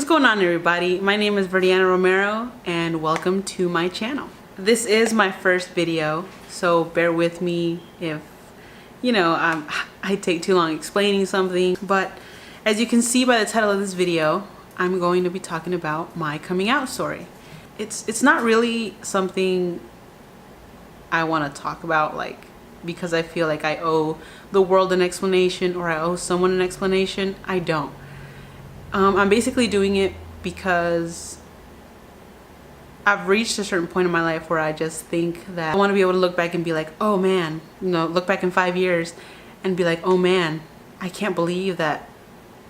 What's going on, everybody? My name is Viridiana Romero and welcome to my channel. This is my first video, so bear with me if I take too long explaining something, but as you can see by the title of this video, I'm going to be talking about my coming out story. It's not really something I want to talk about because I feel like I owe the world an explanation or I owe someone an explanation. I don't. I'm basically doing it because I've reached a certain point in my life where I just think that I want to be able to look back and be like, oh man, look back in 5 years and be like, oh man, I can't believe that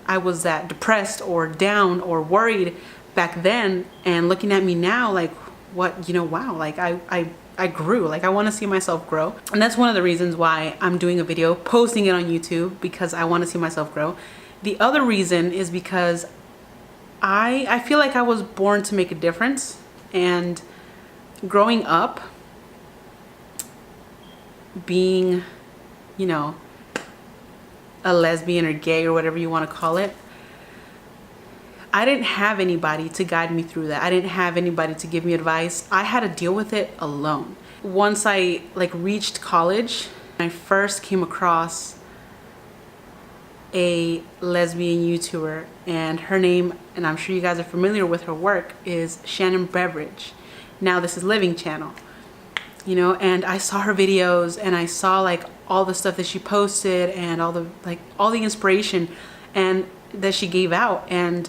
I was that depressed or down or worried back then, and looking at me now, like, what, wow, like I grew. Like, I want to see myself grow. And that's one of the reasons why I'm doing a video, posting it on YouTube, because I want to see myself grow. The other reason is because I feel like I was born to make a difference, and growing up, being, a lesbian or gay or whatever you want to call it, I didn't have anybody to guide me through that. I didn't have anybody to give me advice. I had to deal with it alone. Once I reached college, I first came across a lesbian YouTuber, and her name, and I'm sure you guys are familiar with her work, is Shannon Beveridge. Now this is Living Channel, and I saw her videos and I saw all the stuff that she posted and all the inspiration and that she gave out, and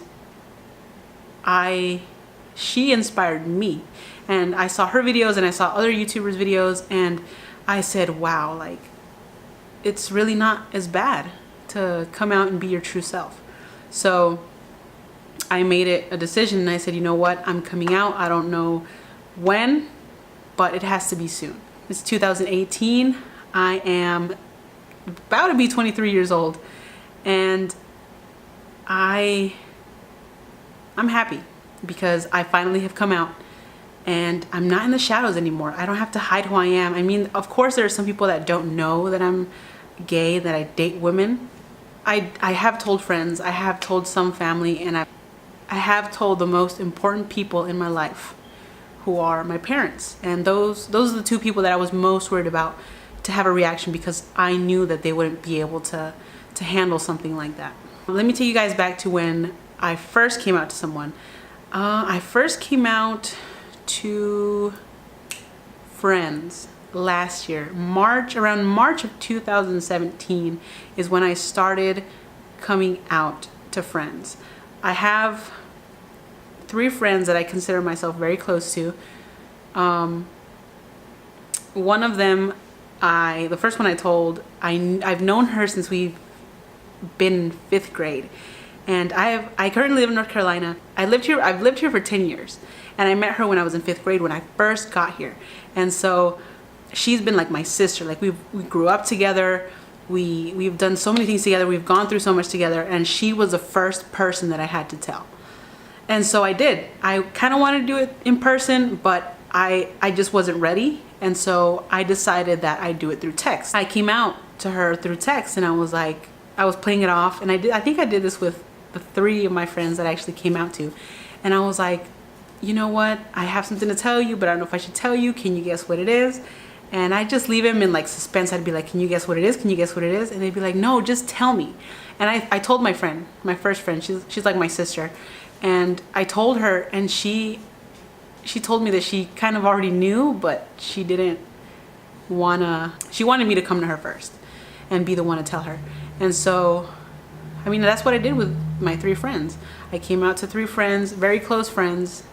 she inspired me. And I saw her videos and I saw other YouTubers' videos, and I said, wow, it's really not as bad to come out and be your true self. So I made it a decision, and I said, you know what, I'm coming out. I don't know when, but it has to be soon. It's 2018. I am about to be 23 years old, and I'm happy because I finally have come out and I'm not in the shadows anymore. I don't have to hide who I am. I mean, of course there are some people that don't know that I'm gay, that I date women. I have told friends, I have told some family, and I have told the most important people in my life, who are my parents. And those are the two people that I was most worried about to have a reaction, because I knew that they wouldn't be able to handle something like that. Let me take you guys back to when I first came out to someone. I first came out to friends last year. Around March of 2017 is when I started coming out to friends. I have 3 friends that I consider myself very close to. One of them, the first one I told, I've known her since we've been in 5th grade. And I currently live in North Carolina. I've lived here for 10 years. And I met her when I was in 5th grade, when I first got here. And so she's been like my sister. We grew up together. We've done so many things together. We've gone through so much together. And she was the first person that I had to tell. And so I did. I kind of wanted to do it in person, but I just wasn't ready. And so I decided that I'd do it through text. I came out to her through text, and I was playing it off. And I think I did this with the 3 of my friends that I actually came out to. And I was like, you know what? I have something to tell you, but I don't know if I should tell you. Can you guess what it is? And I just leave him in suspense. I'd be like, can you guess what it is? Can you guess what it is? And they'd be like, no, just tell me. And I told my friend, my first friend, she's like my sister. And I told her, and she told me that she kind of already knew, but she didn't she wanted me to come to her first and be the one to tell her. And so, I mean, that's what I did with my 3 friends. I came out to 3 friends, very close friends.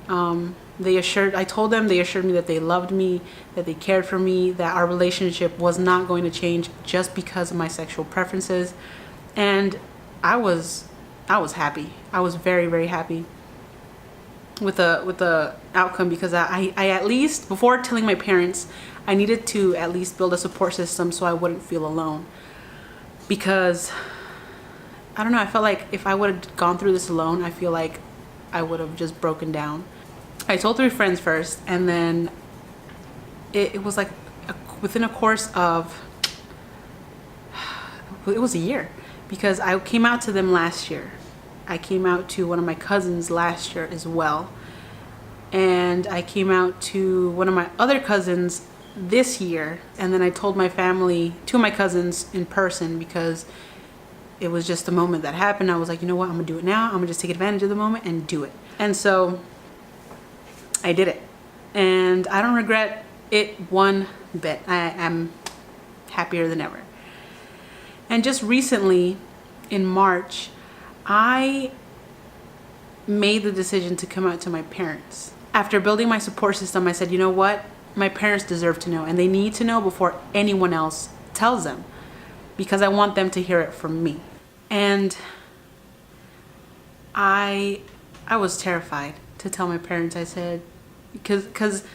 I told them, they assured me that they loved me, that they cared for me, that our relationship was not going to change just because of my sexual preferences. And I was happy. I was very, very happy with the outcome, because I at least, before telling my parents, I needed to at least build a support system so I wouldn't feel alone. Because I don't know, I felt like if I would have gone through this alone, I feel like I would have just broken down. I told 3 friends first, and then it was within a course of, it was a year, because I came out to them last year I came out to one of my cousins last year as well. And I came out to one of my other cousins this year. And then I told my family, two of my cousins in person, because it was just the moment that happened. I was like, you know what, I'm gonna do it now. I'm gonna just take advantage of the moment and do it. And so I did it. And I don't regret it one bit. I am happier than ever. And just recently, in March, I made the decision to come out to my parents. After building my support system, I said, you know what? My parents deserve to know, and they need to know before anyone else tells them, because I want them to hear it from me. And I was terrified to tell my parents. I said, because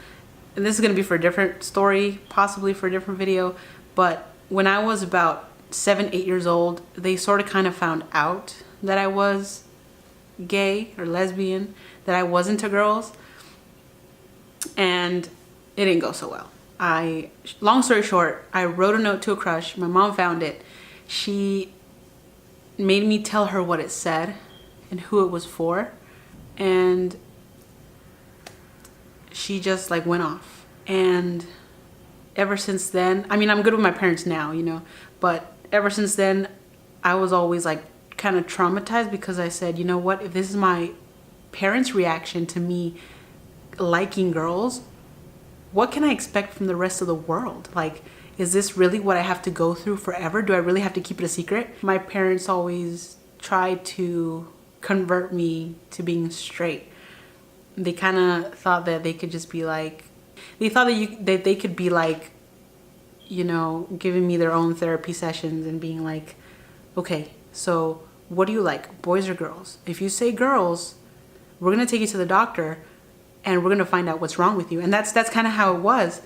and this is going to be for a different story, possibly for a different video, but when I was about 7, 8 years old, they sort of kind of found out that I was gay or lesbian, that I was into girls, and it didn't go so well. Long story short, I wrote a note to a crush. My mom found it. She made me tell her what it said and who it was for, and she just like went off. And ever since then, I mean, I'm good with my parents now, you know, but ever since then, I was always like kind of traumatized, because I said, you know what, if this is my parents' reaction to me liking girls, what can I expect from the rest of the world? Like, is this really what I have to go through forever? Do I really have to keep it a secret? My parents always tried to convert me to being straight. They kind of thought that they could just be like, they thought that they could be like, you know, giving me their own therapy sessions and being like, okay, so what do you like, boys or girls? If you say girls, we're gonna take you to the doctor and we're gonna find out what's wrong with you. And that's kind of how it was.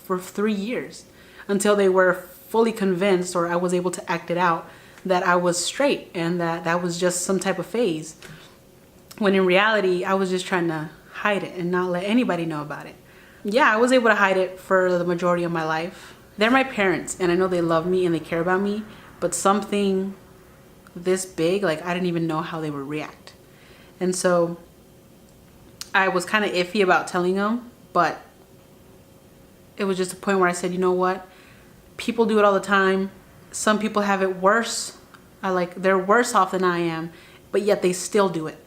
For 3 years, until they were fully convinced, or I was able to act it out, that I was straight and that was just some type of phase. When in reality, I was just trying to hide it and not let anybody know about it. Yeah, I was able to hide it for the majority of my life. They're my parents, and I know they love me and they care about me, but something this big, like, I didn't even know how they would react. And so I was kind of iffy about telling them, but it was just a point where I said, you know what? People do it all the time. Some people have it worse. They're worse off than I am, but yet they still do it.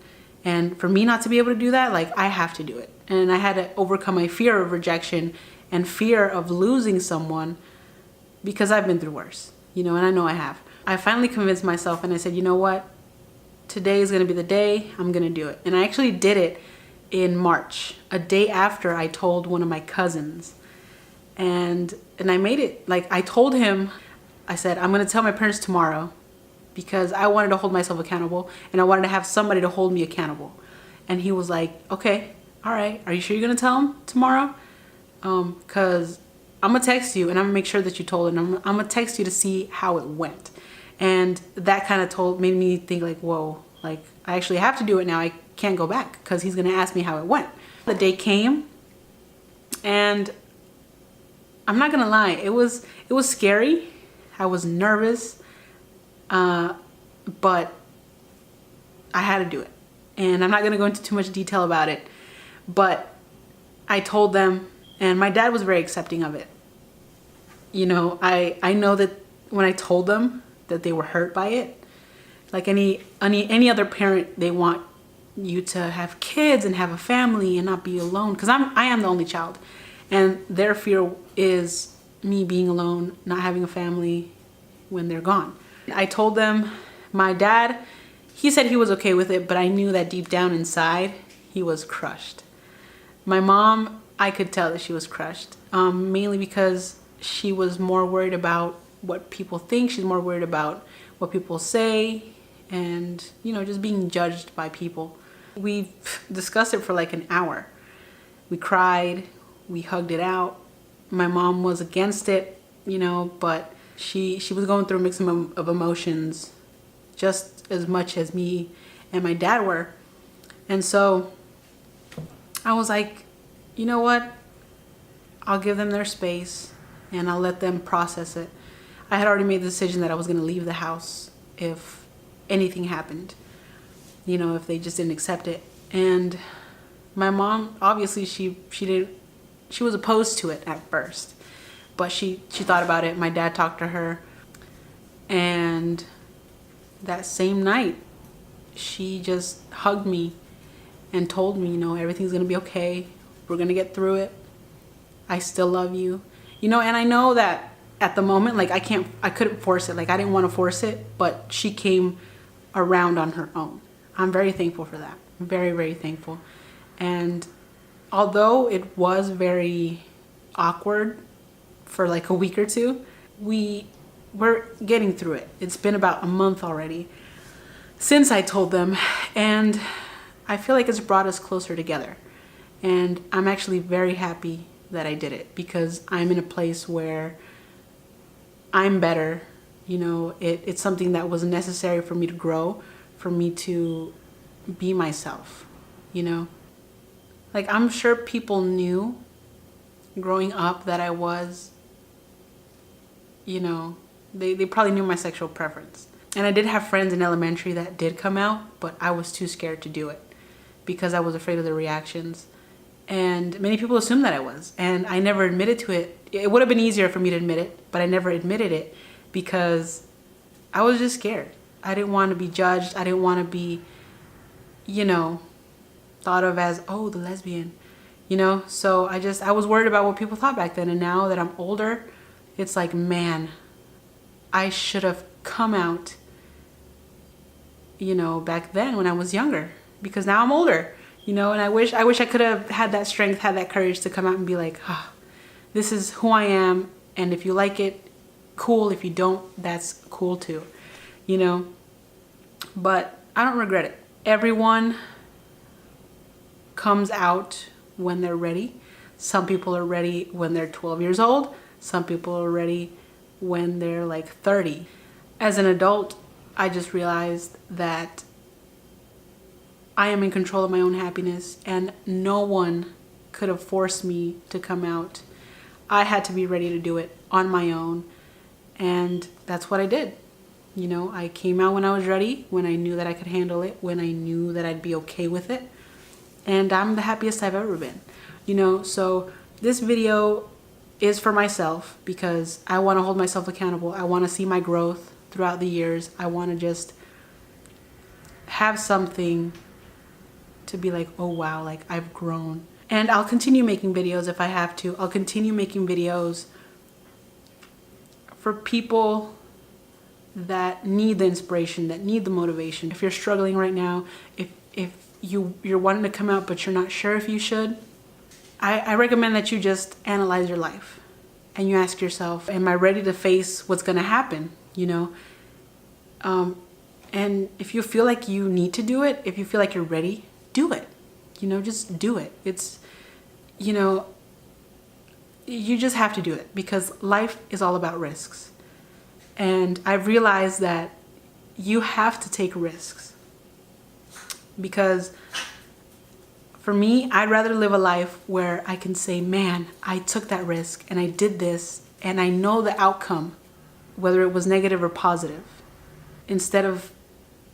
And for me not to be able to do that, like, I have to do it. And I had to overcome my fear of rejection and fear of losing someone, because I've been through worse, you know, and I know I have. I finally convinced myself, and I said, you know what? Today is going to be the day. I'm going to do it. And I actually did it in March, a day after I told one of my cousins. And I made it, like, I told him, I said, I'm going to tell my parents tomorrow, because I wanted to hold myself accountable and I wanted to have somebody to hold me accountable. And he was like, okay, all right. Are you sure you're going to tell them tomorrow? Because I'm going to text you and I'm going to make sure that you told them. I'm going to text you to see how it went. And that kind of made me think like, whoa, like, I actually have to do it now. I can't go back, because he's going to ask me how it went. The day came, and I'm not going to lie. It was scary. I was nervous, but I had to do it. And I'm not going to go into too much detail about it, but I told them, and my dad was very accepting of it. You know, I know that when I told them that they were hurt by it, like any other parent, they want you to have kids and have a family and not be alone, because I am the only child, and their fear is me being alone, not having a family when they're gone. I told them. My dad, he said he was okay with it, but I knew that deep down inside he was crushed. My mom, I could tell that she was crushed, mainly because she was more worried about what people think. She's more worried about what people say, and, you know, just being judged by people. We discussed it for like an hour. We cried, we hugged it out. My mom was against it, you know, but she was going through a mix of emotions just as much as me and my dad were. And so I was like, you know what? I'll give them their space and I'll let them process it. I had already made the decision that I was going to leave the house if anything happened, you know, if they just didn't accept it. And my mom, obviously she was opposed to it at first, but she thought about it. My dad talked to her, and that same night she just hugged me and told me, you know, everything's gonna be okay. We're gonna get through it. I still love you. You know, and I know that at the moment, like, I couldn't force it. Like, I didn't want to force it, but she came around on her own. I'm very thankful for that. Very, very thankful. And although it was very awkward for like a week or two, we're getting through it. It's been about a month already since I told them, and I feel like it's brought us closer together. And I'm actually very happy that I did it, because I'm in a place where I'm better. You know, it's something that was necessary for me to grow, for me to be myself, you know. Like, I'm sure people knew growing up that I was, you know, they probably knew my sexual preference. And I did have friends in elementary that did come out, but I was too scared to do it because I was afraid of the reactions. And many people assumed that I was, and I never admitted to it. It would have been easier for me to admit it, but I never admitted it because I was just scared. I didn't want to be judged. I didn't want to be, you know, thought of as, oh, the lesbian, you know. So I was worried about what people thought back then. And now that I'm older, it's like, man, I should have come out, you know, back then when I was younger, because now I'm older, you know. And I wish I could have had that strength, had that courage to come out and be like, ah, this is who I am, and if you like it, cool. If you don't, that's cool too, you know. But I don't regret it. Everyone comes out when they're ready. Some people are ready when they're 12 years old. Some people are ready when they're like 30. As an adult, I just realized that I am in control of my own happiness, and no one could have forced me to come out. I had to be ready to do it on my own, and that's what I did. You know, I came out when I was ready, when I knew that I could handle it, when I knew that I'd be okay with it. And I'm the happiest I've ever been, you know. So this video is for myself because I want to hold myself accountable. I want to see my growth throughout the years. I want to just have something to be like, oh wow, like I've grown. And I'll continue making videos if I have to. I'll continue making videos for people that need the inspiration, that need the motivation. If you're struggling right now, if you're wanting to come out but you're not sure if you should, I recommend that you just analyze your life and you ask yourself, am I ready to face what's going to happen, you know? And if you feel like you need to do it, if you feel like you're ready, do it. You know, just do it. It's, you know, you just have to do it because life is all about risks. And I've realized that you have to take risks, because for me, I'd rather live a life where I can say, man, I took that risk and I did this and I know the outcome, whether it was negative or positive, instead of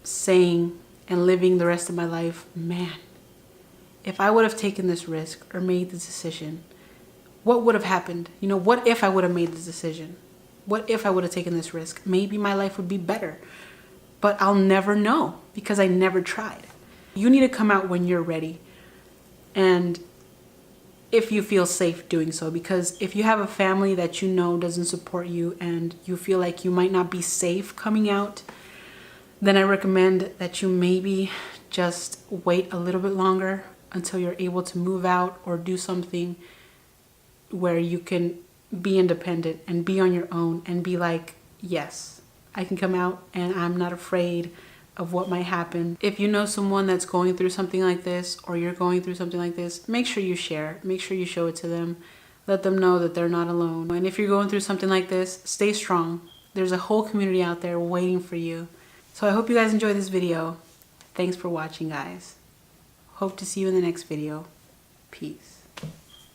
saying and living the rest of my life, man, if I would have taken this risk or made this decision, what would have happened? You know, what if I would have made this decision? What if I would have taken this risk? Maybe my life would be better, but I'll never know because I never tried. You need to come out when you're ready, and if you feel safe doing so, because if you have a family that you know doesn't support you and you feel like you might not be safe coming out, then I recommend that you maybe just wait a little bit longer until you're able to move out or do something where you can be independent and be on your own and be like, yes, I can come out and I'm not afraid of what might happen. If you know someone that's going through something like this, or you're going through something like this, make sure you share. Make sure you show it to them. Let them know that they're not alone. And if you're going through something like this, stay strong. There's a whole community out there waiting for you. So I hope you guys enjoyed this video. Thanks for watching, guys. Hope to see you in the next video. Peace.